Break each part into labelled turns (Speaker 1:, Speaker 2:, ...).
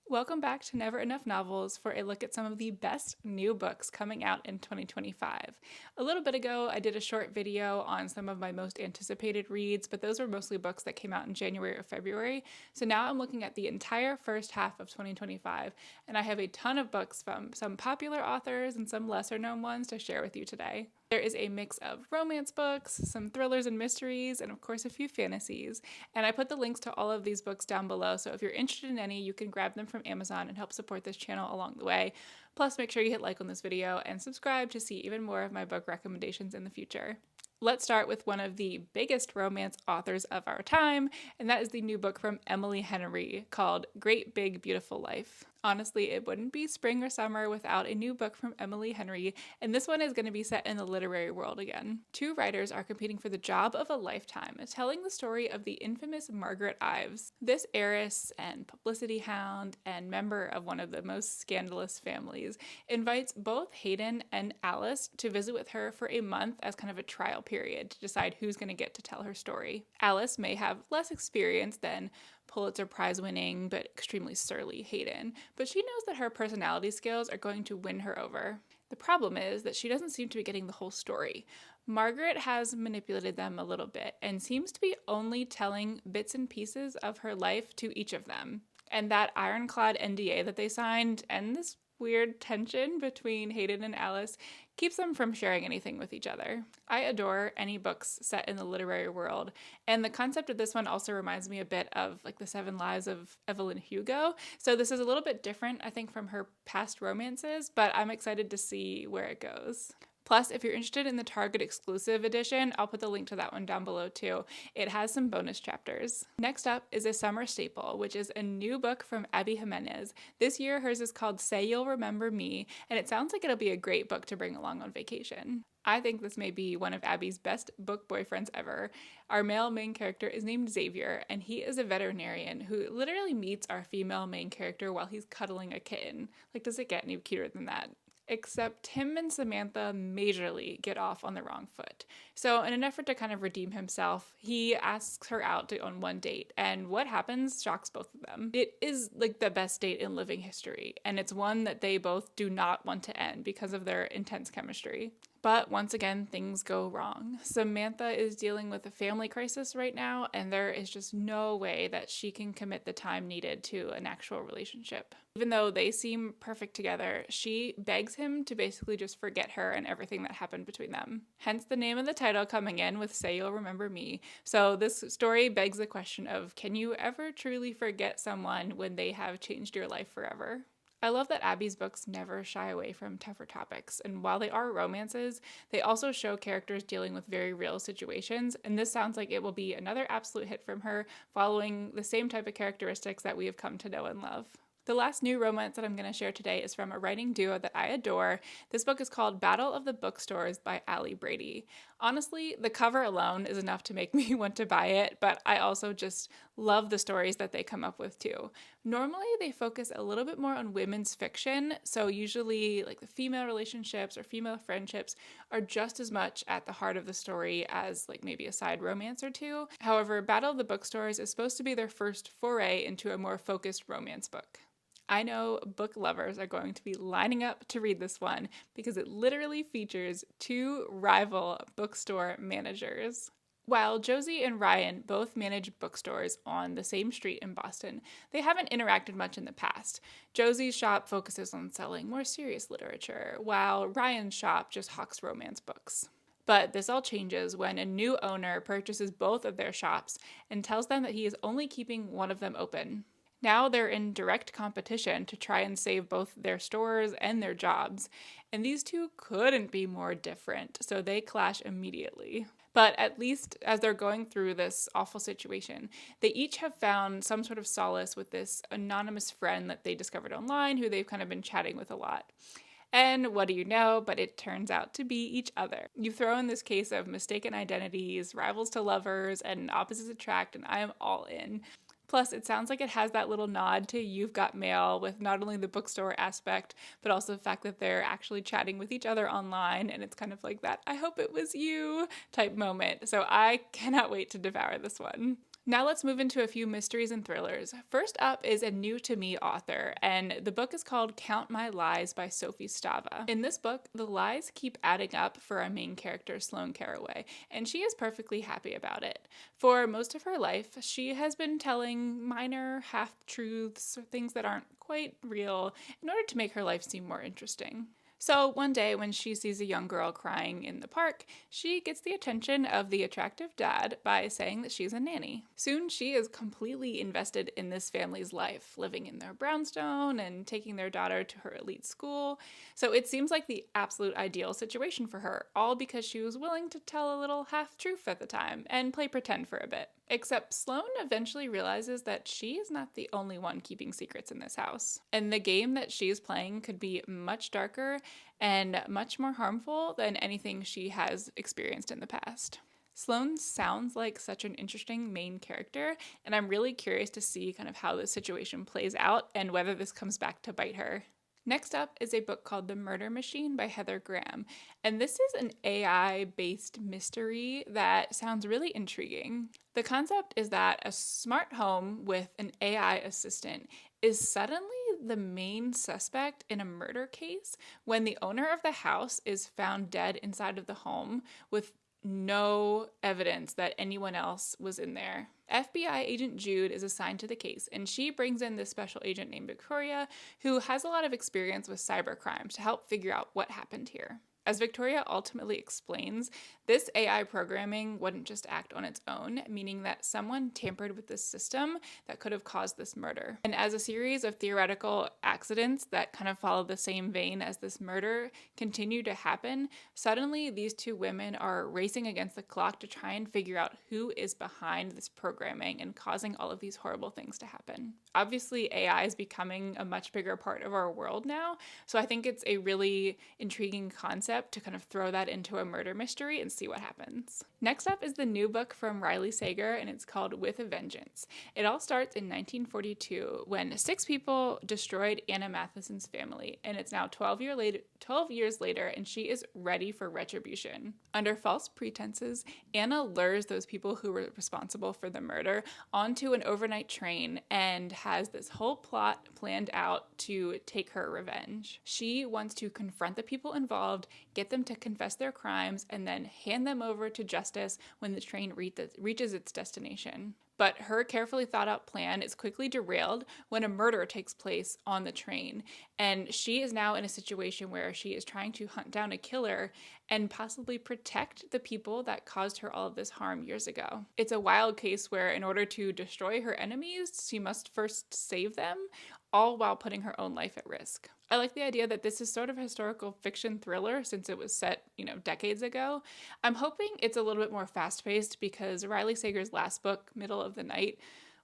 Speaker 1: Welcome back to Never Enough Novels for a look at some of the best new books coming out in 2025. A little bit ago, I did a short video on some of my most anticipated reads, but those were mostly books that came out in January or February. So now I'm looking at the entire first half of 2025, and I have a ton of books from some popular authors and some lesser known ones to share with you today. There is a mix of romance books, some thrillers and mysteries, and of course a few fantasies. And I put the links to all of these books down below, so if you're interested in any, you can grab them from Amazon and help support this channel along the way. Plus, make sure you hit like on this video and subscribe to see even more of my book recommendations in the future. Let's start with one of the biggest romance authors of our time, and that is the new book from Emily Henry called Great Big Beautiful Life. Honestly, it wouldn't be spring or summer without a new book from Emily Henry, and this one is going to be set in the literary world again. Two writers are competing for the job of a lifetime, telling the story of the infamous Margaret Ives. This heiress and publicity hound and member of one of the most scandalous families invites both Hayden and Alice to visit with her for a month as kind of a trial period to decide who's going to get to tell her story. Alice may have less experience than Pulitzer Prize winning but extremely surly Hayden, but she knows that her personality skills are going to win her over. The problem is that she doesn't seem to be getting the whole story. Margaret has manipulated them a little bit and seems to be only telling bits and pieces of her life to each of them. And that ironclad NDA that they signed and this weird tension between Hayden and Alice keeps them from sharing anything with each other. I adore any books set in the literary world, and the concept of this one also reminds me a bit of like The Seven Lives of Evelyn Hugo. So this is a little bit different, I think, from her past romances, but I'm excited to see where it goes. Plus, if you're interested in the Target exclusive edition, I'll put the link to that one down below too. It has some bonus chapters. Next up is a summer staple, which is a new book from Abby Jimenez. This year, hers is called Say You'll Remember Me, and it sounds like it'll be a great book to bring along on vacation. I think this may be one of Abby's best book boyfriends ever. Our male main character is named Xavier, and he is a veterinarian who literally meets our female main character while he's cuddling a kitten. Like, does it get any cuter than that? Except him and Samantha majorly get off on the wrong foot. So in an effort to kind of redeem himself, he asks her out on one date, and what happens shocks both of them. It is like the best date in living history, and it's one that they both do not want to end because of their intense chemistry. But once again, things go wrong. Samantha is dealing with a family crisis right now, and there is just no way that she can commit the time needed to an actual relationship. Even though they seem perfect together, she begs him to basically just forget her and everything that happened between them. Hence the name of the title coming in with Say You'll Remember Me. So this story begs the question of, can you ever truly forget someone when they have changed your life forever? I love that Abby's books never shy away from tougher topics, and while they are romances, they also show characters dealing with very real situations, and this sounds like it will be another absolute hit from her, following the same type of characteristics that we have come to know and love. The last new romance that I'm going to share today is from a writing duo that I adore. This book is called Battle of the Bookstores by Ali Brady. Honestly, the cover alone is enough to make me want to buy it, but I also just love the stories that they come up with too. Normally, they focus a little bit more on women's fiction, so usually like the female relationships or female friendships are just as much at the heart of the story as like maybe a side romance or two. However, Battle of the Bookstores is supposed to be their first foray into a more focused romance book. I know book lovers are going to be lining up to read this one because it literally features two rival bookstore managers. While Josie and Ryan both manage bookstores on the same street in Boston, they haven't interacted much in the past. Josie's shop focuses on selling more serious literature, while Ryan's shop just hawks romance books. But this all changes when a new owner purchases both of their shops and tells them that he is only keeping one of them open. Now they're in direct competition to try and save both their stores and their jobs, and these two couldn't be more different, so they clash immediately. But at least as they're going through this awful situation, they each have found some sort of solace with this anonymous friend that they discovered online who they've kind of been chatting with a lot. And what do you know, but it turns out to be each other. You throw in this case of mistaken identities, rivals to lovers, and opposites attract, and I am all in. Plus, it sounds like it has that little nod to You've Got Mail with not only the bookstore aspect, but also the fact that they're actually chatting with each other online, and it's kind of like that I hope it was you type moment. So I cannot wait to devour this one. Now let's move into a few mysteries and thrillers. First up is a new to me author, and the book is called Count My Lies by Sophie Stava. In this book, the lies keep adding up for our main character, Sloane Caraway, and she is perfectly happy about it. For most of her life, she has been telling minor half-truths or things that aren't quite real in order to make her life seem more interesting. So one day when she sees a young girl crying in the park, she gets the attention of the attractive dad by saying that she's a nanny. Soon she is completely invested in this family's life, living in their brownstone and taking their daughter to her elite school. So it seems like the absolute ideal situation for her, all because she was willing to tell a little half-truth at the time and play pretend for a bit. Except Sloane eventually realizes that she is not the only one keeping secrets in this house. And the game that she's playing could be much darker and much more harmful than anything she has experienced in the past. Sloane sounds like such an interesting main character, and I'm really curious to see kind of how this situation plays out and whether this comes back to bite her. Next up is a book called The Murder Machine by Heather Graham, and this is an AI-based mystery that sounds really intriguing. The concept is that a smart home with an AI assistant is suddenly the main suspect in a murder case when the owner of the house is found dead inside of the home with no evidence that anyone else was in there. FBI agent Jude is assigned to the case, and she brings in this special agent named Victoria, who has a lot of experience with cybercrime to help figure out what happened here. As Victoria ultimately explains, this AI programming wouldn't just act on its own, meaning that someone tampered with the system that could have caused this murder. And as a series of theoretical accidents that kind of follow the same vein as this murder continue to happen, suddenly these two women are racing against the clock to try and figure out who is behind this programming and causing all of these horrible things to happen. Obviously, AI is becoming a much bigger part of our world now, so I think it's a really intriguing concept to kind of throw that into a murder mystery and see what happens. Next up is the new book from Riley Sager, and it's called With a Vengeance. It all starts in 1942 when 6 people destroyed Anna Matheson's family, and it's now 12 years later, and she is ready for retribution. Under false pretenses, Anna lures those people who were responsible for the murder onto an overnight train and has this whole plot planned out to take her revenge. She wants to confront the people involved, get them to confess their crimes, and then hand them over to justice when the train reaches its destination. But her carefully thought out plan is quickly derailed when a murder takes place on the train, and she is now in a situation where she is trying to hunt down a killer and possibly protect the people that caused her all of this harm years ago. It's a wild case where in order to destroy her enemies, she must first save them, all while putting her own life at risk. I like the idea that this is sort of a historical fiction thriller since it was set, decades ago. I'm hoping it's a little bit more fast-paced because Riley Sager's last book, Middle of the Night,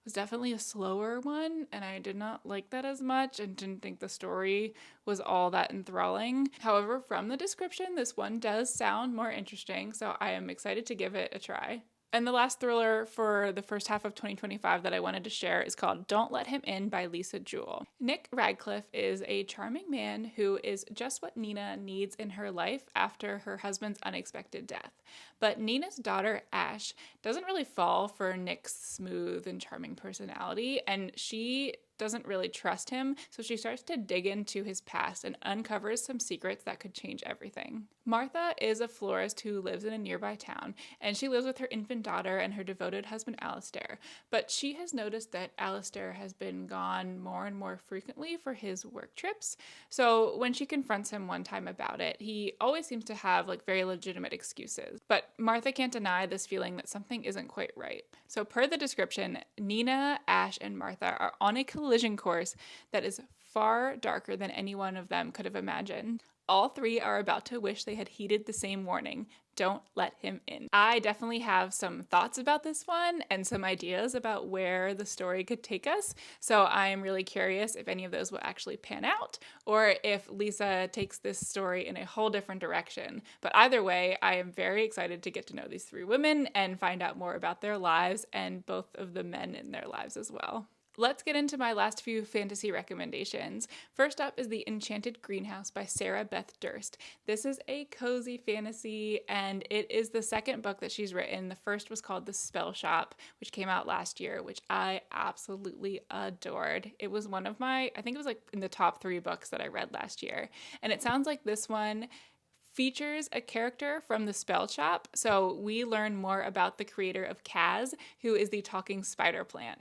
Speaker 1: was definitely a slower one, and I did not like that as much and didn't think the story was all that enthralling. However, from the description, this one does sound more interesting, so I am excited to give it a try. And the last thriller for the first half of 2025 that I wanted to share is called Don't Let Him In by Lisa Jewell. Nick Radcliffe is a charming man who is just what Nina needs in her life after her husband's unexpected death. But Nina's daughter, Ash, doesn't really fall for Nick's smooth and charming personality, and she doesn't really trust him, so she starts to dig into his past and uncovers some secrets that could change everything. Martha is a florist who lives in a nearby town, and she lives with her infant daughter and her devoted husband Alistair, but she has noticed that Alistair has been gone more and more frequently for his work trips, so when she confronts him one time about it, he always seems to have very legitimate excuses. But Martha can't deny this feeling that something isn't quite right. So per the description, Nina, Ash, and Martha are on a collision course that is far darker than any one of them could have imagined. All 3 are about to wish they had heeded the same warning. Don't let him in. I definitely have some thoughts about this one and some ideas about where the story could take us. So I am really curious if any of those will actually pan out or if Lisa takes this story in a whole different direction. But either way, I am very excited to get to know these 3 women and find out more about their lives and both of the men in their lives as well. Let's get into my last few fantasy recommendations. First up is The Enchanted Greenhouse by Sarah Beth Durst. This is a cozy fantasy, and it is the second book that she's written. The first was called The Spell Shop, which came out last year, which I absolutely adored. It was one of my, I think it was like in the top 3 books that I read last year. And it sounds like this one features a character from The Spell Shop. So we learn more about the creator of Kaz, who is the talking spider plant.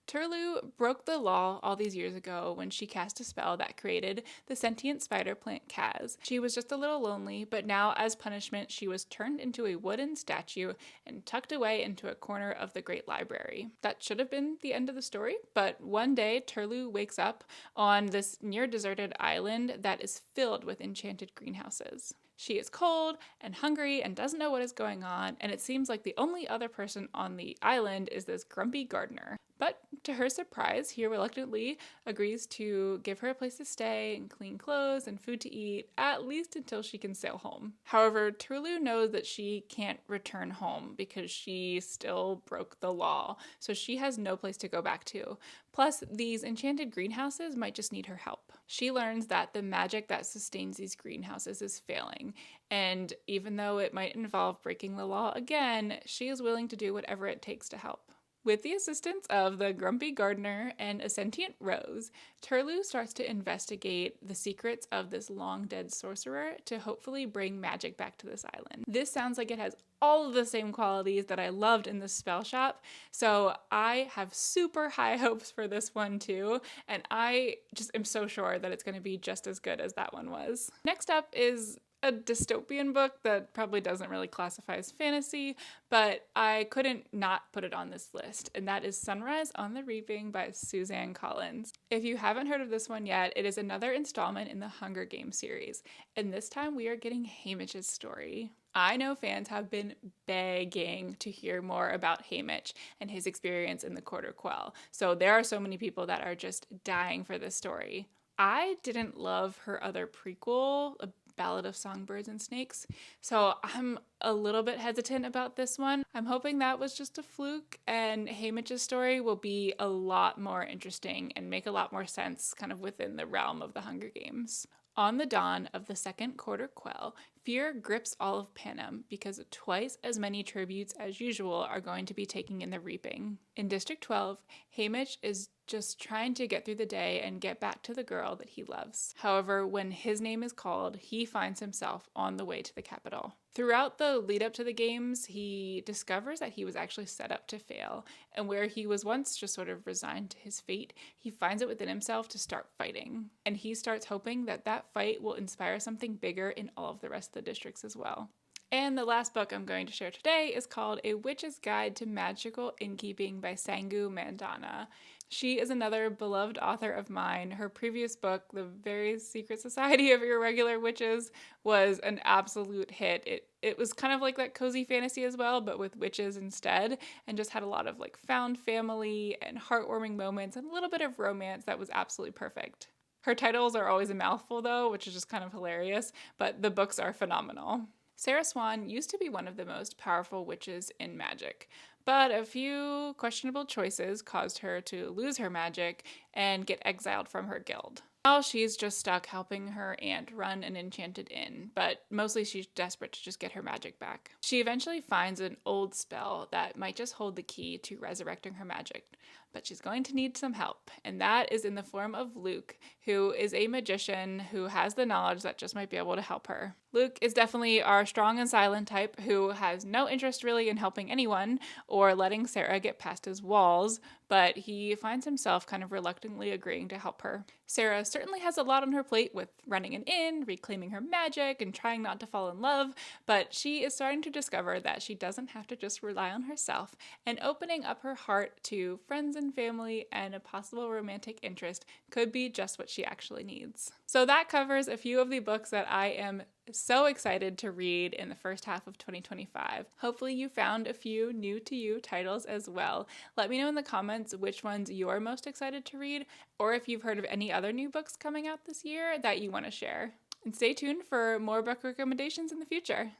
Speaker 1: Turlu broke the law all these years ago when she cast a spell that created the sentient spider plant Kaz. She was just a little lonely, but now as punishment, she was turned into a wooden statue and tucked away into a corner of the Great Library. That should have been the end of the story, but one day Turlu wakes up on this near deserted island that is filled with enchanted greenhouses. She is cold and hungry and doesn't know what is going on, and it seems like the only other person on the island is this grumpy gardener. But to her surprise, he reluctantly agrees to give her a place to stay and clean clothes and food to eat, at least until she can sail home. However, Turlu knows that she can't return home because she still broke the law, so she has no place to go back to. Plus, these enchanted greenhouses might just need her help. She learns that the magic that sustains these greenhouses is failing, and even though it might involve breaking the law again, she is willing to do whatever it takes to help. With the assistance of the grumpy gardener and a sentient rose, Turlu starts to investigate the secrets of this long-dead sorcerer to hopefully bring magic back to this island. This sounds like it has all of the same qualities that I loved in The Spell Shop, so I have super high hopes for this one too, and I just am so sure that it's going to be just as good as that one was. Next up is a dystopian book that probably doesn't really classify as fantasy, but I couldn't not put it on this list, and that is Sunrise on the Reaping by Suzanne Collins. If you haven't heard of this one yet, it is another installment in the Hunger Games series, and this time we are getting Haymitch's story. I know fans have been begging to hear more about Haymitch and his experience in the Quarter Quell, so there are so many people that are just dying for this story. I didn't love her other prequel, Ballad of Songbirds and Snakes, so I'm a little bit hesitant about this one. I'm hoping that was just a fluke and Haymitch's story will be a lot more interesting and make a lot more sense kind of within the realm of the Hunger Games. On the dawn of the second Quarter Quell, fear grips all of Panem because twice as many tributes as usual are going to be taken in the reaping. In District 12, Haymitch is just trying to get through the day and get back to the girl that he loves. However, when his name is called, he finds himself on the way to the capital. Throughout the lead up to the games, he discovers that he was actually set up to fail, and where he was once just sort of resigned to his fate, he finds it within himself to start fighting. And he starts hoping that that fight will inspire something bigger in all of the rest of the districts as well. And the last book I'm going to share today is called A Witch's Guide to Magical Innkeeping by Sangu Mandana. She is another beloved author of mine. Her previous book, The Very Secret Society of Irregular Witches, was an absolute hit. It was kind of like that cozy fantasy as well, but with witches instead, and just had a lot of like found family and heartwarming moments and a little bit of romance that was absolutely perfect. Her titles are always a mouthful though, which is just kind of hilarious, but the books are phenomenal. Sarah Swan used to be one of the most powerful witches in magic, but a few questionable choices caused her to lose her magic and get exiled from her guild. Now she's just stuck helping her aunt run an enchanted inn, but mostly she's desperate to just get her magic back. She eventually finds an old spell that might just hold the key to resurrecting her magic, but she's going to need some help, and that is in the form of Luke, who is a magician who has the knowledge that just might be able to help her. Luke is definitely our strong and silent type who has no interest really in helping anyone or letting Sarah get past his walls, but he finds himself kind of reluctantly agreeing to help her. Sarah certainly has a lot on her plate with running an inn, reclaiming her magic, and trying not to fall in love, but she is starting to discover that she doesn't have to just rely on herself, and opening up her heart to friends and family and a possible romantic interest could be just what she actually needs. So that covers a few of the books that I am so excited to read in the first half of 2025. Hopefully you found a few new to you titles as well. Let me know in the comments which ones you're most excited to read, or if you've heard of any other new books coming out this year that you want to share. And stay tuned for more book recommendations in the future.